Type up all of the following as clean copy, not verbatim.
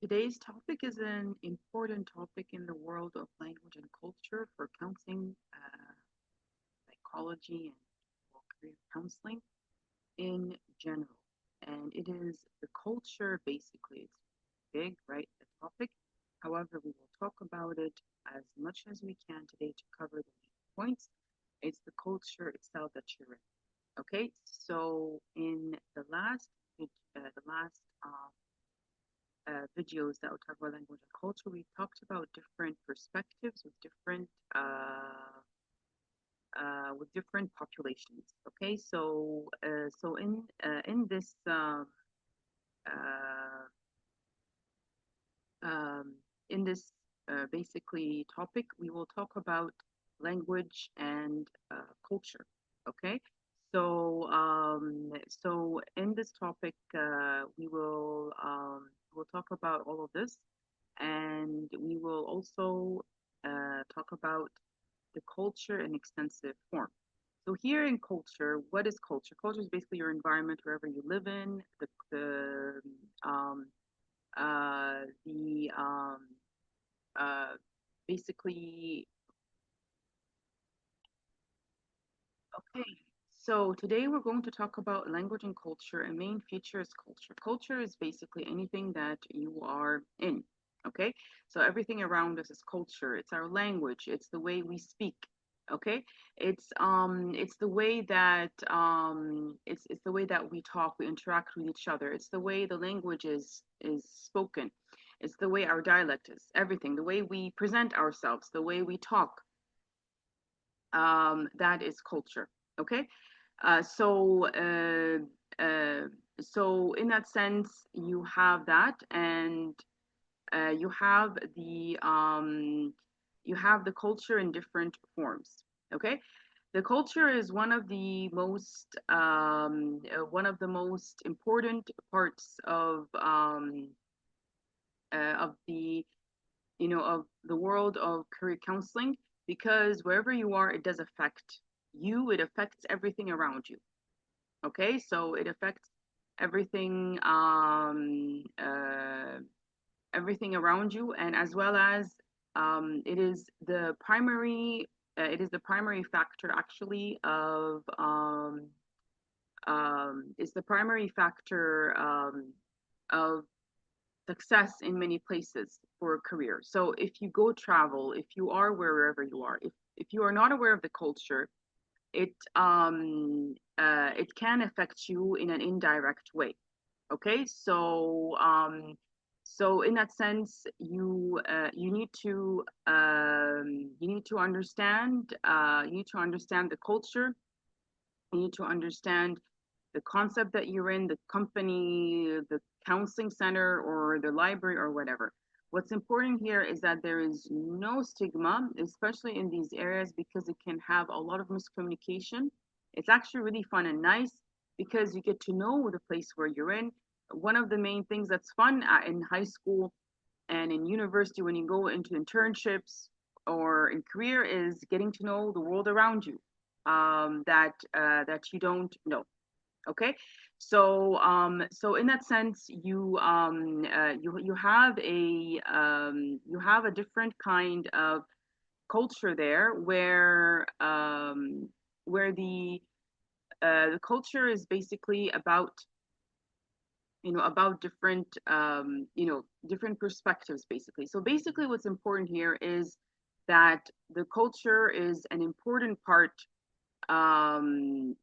Today's topic is an important topic in the world of language and culture for counseling, psychology, and well, career counseling in general. And it is the culture, basically. It's big, right? The topic. However, we will talk about it as much as we can today to cover the main points. It's the culture itself that you're in. Okay, so in the last videos that will talk about language and culture, we talked about different perspectives with different populations. Okay, uh, um, in this basically topic, we will talk about language and culture. Okay, so in this topic, we will talk about all of this, and we will also talk about the culture in extensive form. So here in culture, what is culture? Culture is basically your environment wherever you live in, um, the uh, basically okay. So today we're going to talk about language and culture, and main feature is culture. Culture is basically anything that you are in. Okay, so everything around us is culture. It's our language. It's the way we speak. Okay, it's the way that it's the way that we talk, we interact with each other. It's the way the language is spoken. It's the way our dialect is. Everything, the way we present ourselves, the way we talk, that is culture. Okay, uh, so uh, uh, so in that sense, you have that, and you have the culture in different forms. Okay, the culture is one of the most important parts of the of the world of career counseling, because wherever you are, it does affect you. It affects everything around you. Okay, so it affects everything, everything around you, and as well as it is the primary factor actually is the primary factor of success in many places for a career. So if you go travel, if you are wherever you are, if you are not aware of the culture, it can affect you in an indirect way. Okay, so in that sense, you need to understand the culture. You need to understand the concept that you're in, the company, the counseling center, or the library, or whatever. What's important here is that there is no stigma, especially in these areas, because it can have a lot of miscommunication. It's actually really fun and nice because you get to know the place where you're in. One of the main things that's fun in high school and in university when you go into internships or in career is getting to know the world around you, that you don't know. Okay, so in that sense, you have a different kind of culture there, where the culture is basically about different perspectives, basically. So basically what's important here is that the culture is an important part. um,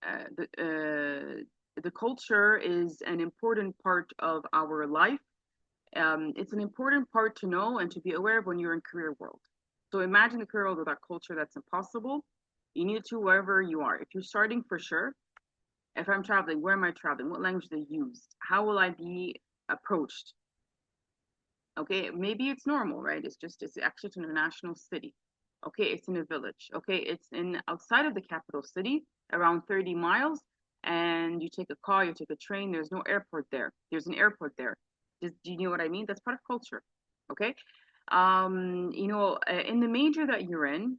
uh, the the culture is an important part of our life. It's an important part to know and to be aware of when you're in career world. So imagine the career world without culture, that's impossible. You need to wherever you are. If you're starting, for sure. If I'm traveling, where am I traveling? What language they use? How will I be approached? Okay, maybe it's normal, right? It's actually an international city. Okay, it's in a village. Okay, it's in outside of the capital city, around 30 miles, and you take a car, you take a train. There's no airport there. There's an airport there. Do you know what I mean? That's part of culture. Okay, in the major that you're in,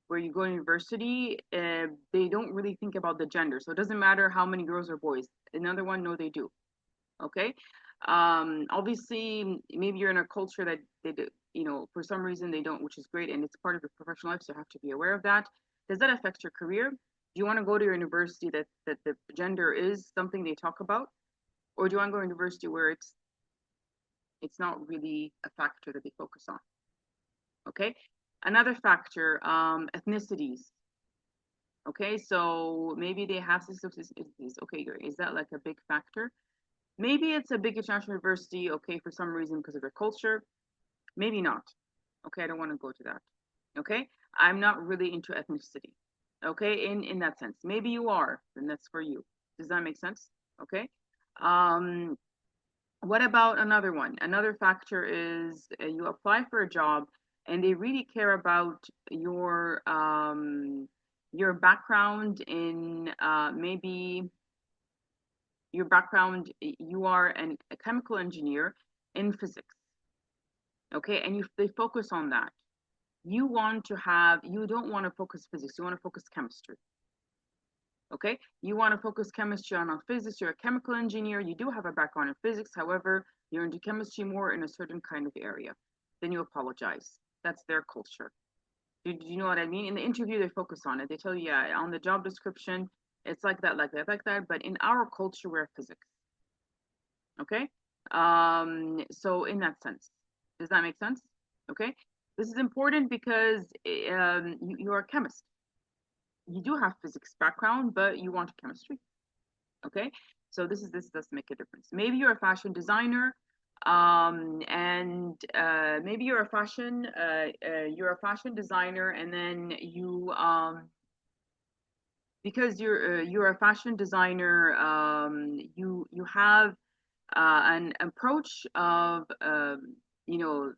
where you go to university, they don't really think about the gender, so it doesn't matter how many girls or boys. Another one, no, they do. Okay, Obviously, maybe you're in a culture that they do, for some reason they don't, which is great, and it's part of your professional life, so you have to be aware of that. Does that affect your career? Do you want to go to your university that the gender is something they talk about, or do you want to go to a university where it's not really a factor that they focus on? Okay. Another factor, ethnicities. Okay, so maybe they have system of ethnicities. Okay, great. Is that like a big factor? Maybe it's a big international university, okay, for some reason because of their culture. Maybe not. Okay, I don't want to go to that. Okay, I'm not really into ethnicity. Okay, in that sense. Maybe you are, then that's for you. Does that make sense? Okay. Um, what about another one? Another factor is you apply for a job and they really care about your background in maybe your background. You are a chemical engineer in physics, okay, and they focus on that. You don't want to focus physics. You want to focus chemistry. Okay, you want to focus chemistry on physics. You're a chemical engineer. You do have a background in physics. However, you're into chemistry more in a certain kind of area. Then you apologize. That's their culture. Do you know what I mean? In the interview, they focus on it. They tell you, yeah, on the job description, it's like that, like that, like that. But in our culture, we're physics. Okay. So in that sense, does that make sense? Okay. This is important because you are a chemist. You do have physics background, but you want chemistry. Okay, so this does make a difference. Maybe you're a fashion designer, and maybe you're a fashion designer, and then you because you're a fashion designer, you have an approach of you know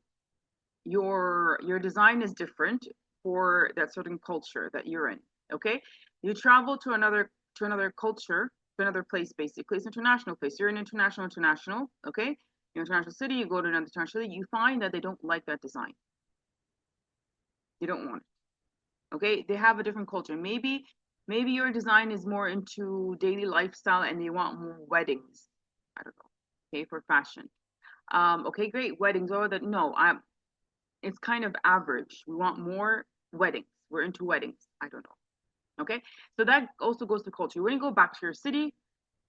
your design is different for that certain culture that you're in. Okay, you travel to another culture, to another place. Basically, it's an international place. You're an international. Okay, you're international city. You go to another international city. You find that they don't like that design. They don't want it. Okay, they have a different culture. Maybe your design is more into daily lifestyle and they want more weddings. I don't know. Okay, for fashion. Okay, great, weddings. Or that no, it's kind of average. We want more weddings. We're into weddings. I don't know. Okay. So that also goes to culture. When you go back to your city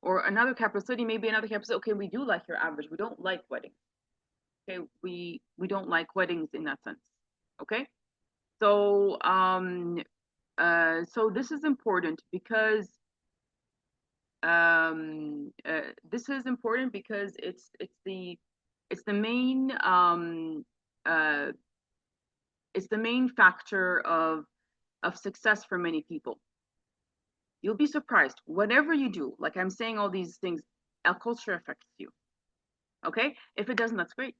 or another capital city, maybe another capital city, okay, we do like your average. We don't like weddings. Okay. We don't like weddings in that sense. Okay. So so this is important because this is important because it's the main uh it's the main factor of success for many people. You'll be surprised. Whatever you do, like I'm saying all these things, our culture affects you. Okay? If it doesn't, that's great.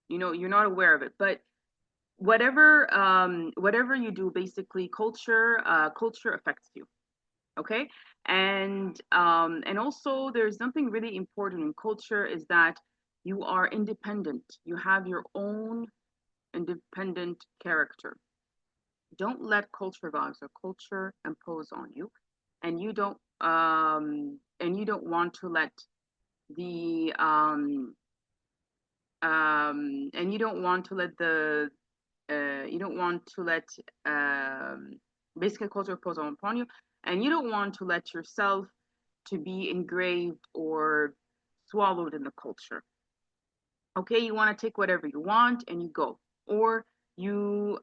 You're not aware of it. But whatever you do, basically culture affects you. Okay? And also there's something really important in culture is that you are independent. You have your own independent character. Don't let culture values or culture impose on you, and you don't want to let the and you don't want to let the you don't want to let um, basically culture impose upon you, and you don't want to let yourself to be engraved or swallowed in the culture. Okay, you want to take whatever you want and you go, or you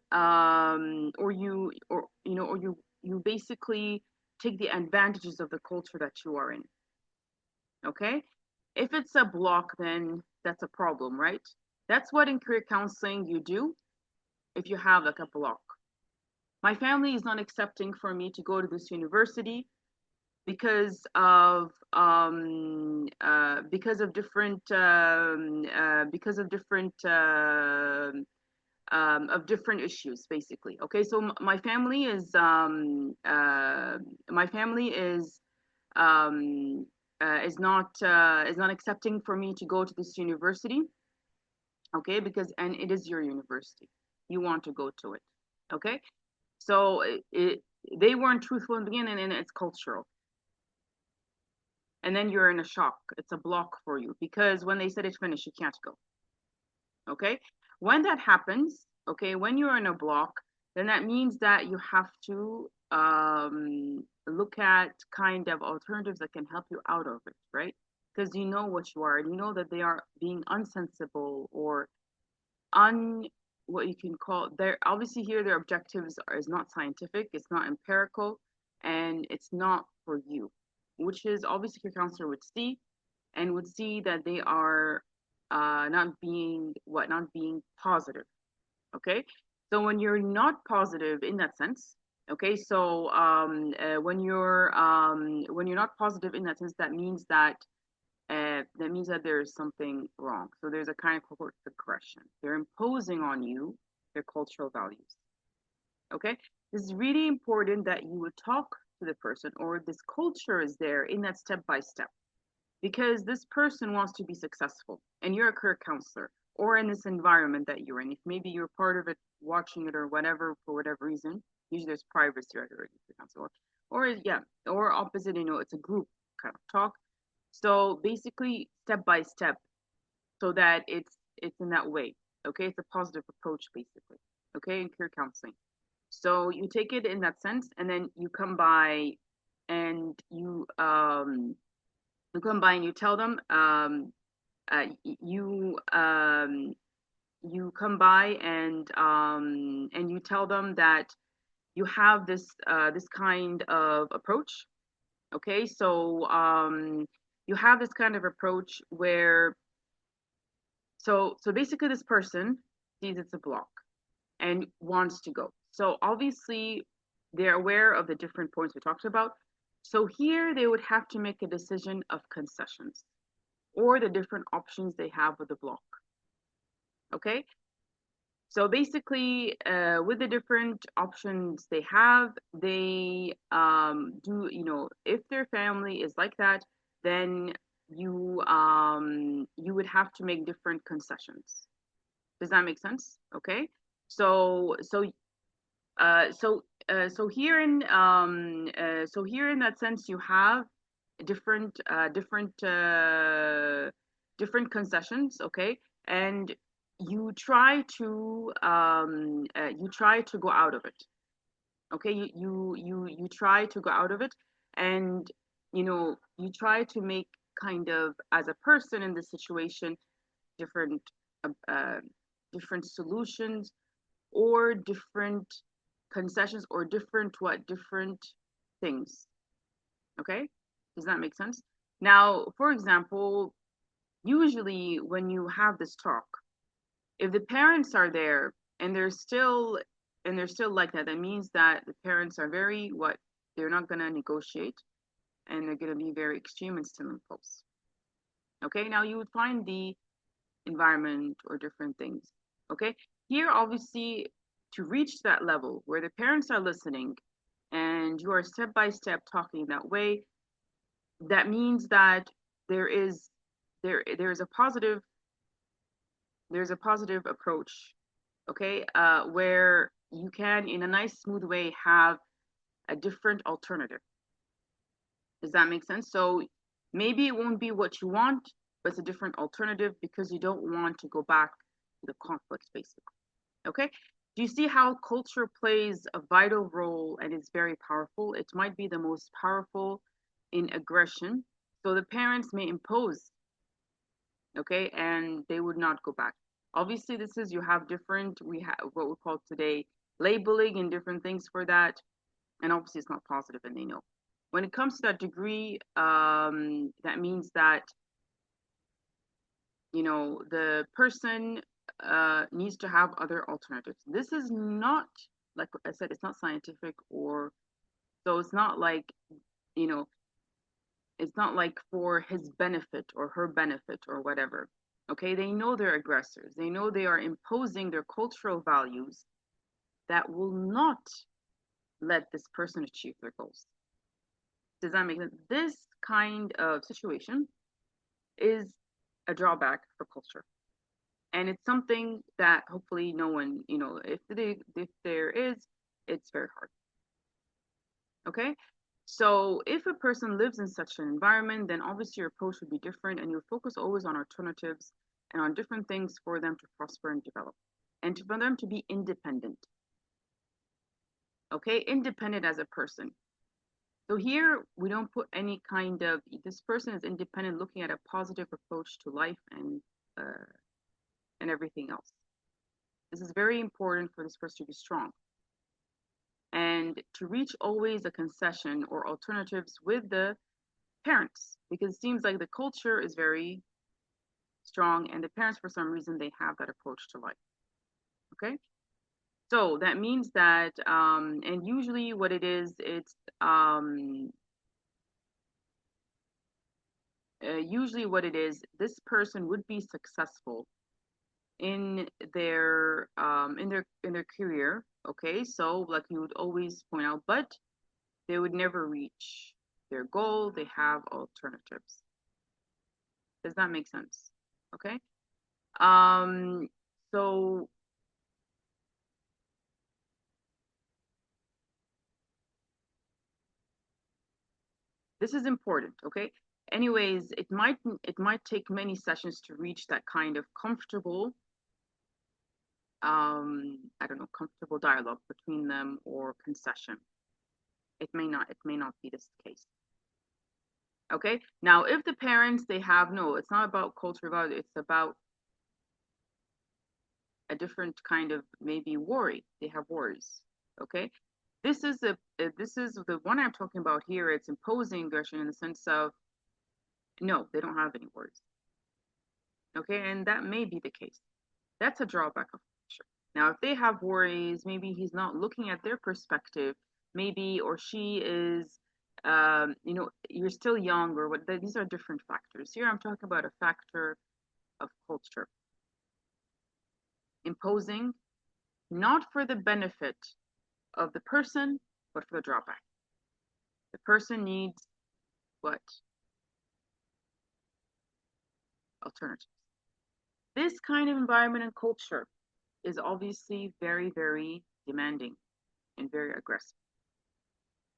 basically take the advantages of the culture that you are in. Okay, if it's a block, then that's a problem, right? That's what in career counseling you do if you have like a block. My family is not accepting for me to go to this university because of different of different issues, basically. Okay, so my family is not accepting for me to go to this university. Okay, because and it is your university, you want to go to it. Okay, so they weren't truthful in the beginning, and it's cultural. and then you're in a shock. It's a block for you because when they said it's finished, you can't go. Okay. When that happens, okay, when you're in a block, then that means that you have to look at kind of alternatives that can help you out of it, right? Because you know what you are, and you know that they are being unsensible or un what you can call their obviously here their objectives is not scientific, it's not empirical, and it's not for you, which is obviously your counselor would see and would see that they are not being positive. Okay, so when you're not positive in that sense, okay, so when you're not positive in that sense, that means that there is something wrong. So there's a kind of cohort aggression. They're imposing on you their cultural values. Okay, this is really important that you would talk to the person, or this culture is there in that step by step, because this person wants to be successful and you're a career counselor or in this environment that you're in. If maybe you're part of it, watching it or whatever, for whatever reason, usually there's privacy right already, counselor, or yeah, or opposite, it's a group kind of talk. So basically, step by step, so that it's in that way. Okay, it's a positive approach basically. Okay, in career counseling. So you take it in that sense, and then and you come by and you tell them uh, you you come by and you tell them that you have this kind of approach. Okay, so you have this kind of approach where so basically this person sees it's a block and wants to go. So obviously they're aware of the different points we talked about. So here they would have to make a decision of concessions or the different options they have with the block. Okay, so basically, with the different options they have, they do, if their family is like that, then you would have to make different concessions. Does that make sense? Okay. So so so here in that sense you have different different concessions, okay, and you try to go out of it, okay, you try to go out of it, and you try to make kind of as a person in this situation different uh, uh, different solutions or different concessions or different things. Okay, does that make sense? Now, for example, usually when you have this talk, if the parents are there and they're still like that, that means that the parents are very what, they're not going to negotiate, and they're going to be very extreme and still impulse. Okay, now you would find the environment or different things. Okay, here obviously to reach that level where the parents are listening and you are step by step talking that way, that means that there is there's a positive approach, okay, where you can in a nice smooth way have a different alternative. Does that make sense? So maybe it won't be what you want, but it's a different alternative because you don't want to go back to the conflict, basically. Okay? Do you see how culture plays a vital role and is very powerful? It might be the most powerful in aggression. So the parents may impose, okay, and they would not go back. Obviously, this is you have different, we have what we call today labeling and different things for that. And obviously, it's not positive, and they know. When it comes to that degree, that means that the person needs to have other alternatives. This is not, like I said, it's not scientific, or so it's not like you know it's not like for his benefit or her benefit or whatever. Okay, they know they're aggressors. They know they are imposing their cultural values that will not let this person achieve their goals. Does that make sense? This kind of situation is a drawback for culture, and it's something that hopefully no one, if there is, it's very hard. Okay, So if a person lives in such an environment, then obviously your approach would be different and you focus always on alternatives and on different things for them to prosper and develop and for them to be independent. Okay, independent as a person. So here we don't put any kind of this person is independent, looking at a positive approach to life uh, and everything else. This is very important for this person to be strong and to reach always a concession or alternatives with the parents because it seems like the culture is very strong and the parents for some reason they have that approach to life. Okay, so that means that and usually what it is it's usually what it is this person would be successful in their career. Okay, so like you would always point out, but they would never reach their goal. They have alternatives. Does that make sense? Okay. um so this is important. Okay, anyways, it might take many sessions to reach that kind of comfortable I don't know, comfortable dialogue between them or concession. It may not be this case. Okay, now if the parents they have no, it's not about culture value, it's about a different kind of maybe worry. They have worries. Okay, this is the one I'm talking about here. It's imposing aggression in the sense of no, they don't have any worries. Okay, and that may be the case. That's a drawback of culture. Now, if they have worries, maybe he's not looking at their perspective, maybe or she is, you're still young or what. These are different factors. Here, I'm talking about a factor of culture imposing not for the benefit of the person, but for the drawback. The person needs what? Alternatives. This kind of environment and culture is obviously very, very demanding and very aggressive.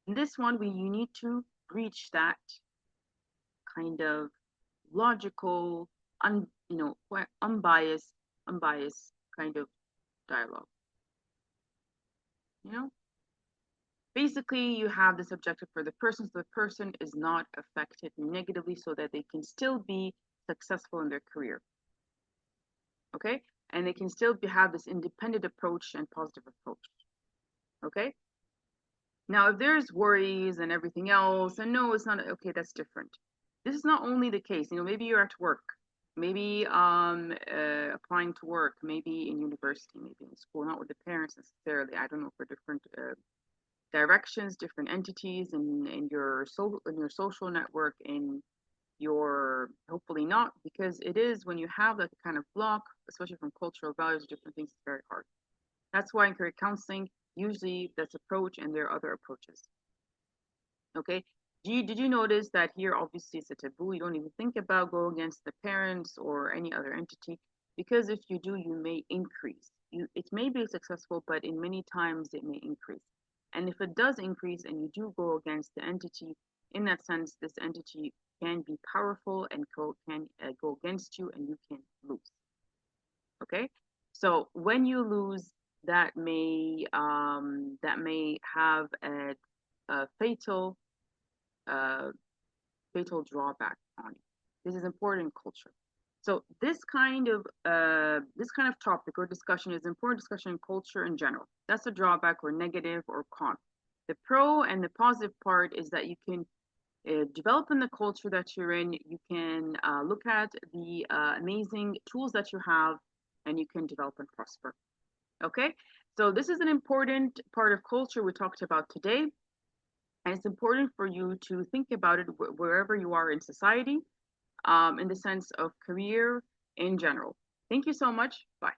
In this one, you need to reach that kind of logical, quite unbiased kind of dialogue. You know, basically, you have this objective for the person, so the person is not affected negatively, so that they can still be successful in their career. Okay, and they can still have this independent approach and positive approach. Okay. Now, if there's worries and everything else, and no, it's not okay, that's different. This is not only the case. Maybe you're at work, maybe applying to work, maybe in university, maybe in school, not with the parents necessarily. I don't know, for different directions, different entities in your social network, in your hopefully not, because it is when you have like a kind of block, especially from cultural values, different things, it's very hard. That's why in career counseling, usually that's approach and there are other approaches. Okay. Did you notice that here obviously it's a taboo? You don't even think about go against the parents or any other entity because if you do, you may increase. It may be successful, but in many times it may increase. And if it does increase and you do go against the entity, in that sense, this entity can be powerful and can go against you and you can lose. Okay, so when you lose, that may have a uh, fatal drawback on you. This is important in culture. So this kind of topic or discussion is important discussion in culture in general. That's a drawback or negative or con. The pro and the positive part is that you can develop in the culture that you're in. You can look at the amazing tools that you have, and you can develop and prosper. Okay, so this is an important part of culture we talked about today, and it's important for you to think about it wherever you are in society, in the sense of career in general. Thank you so much. Bye.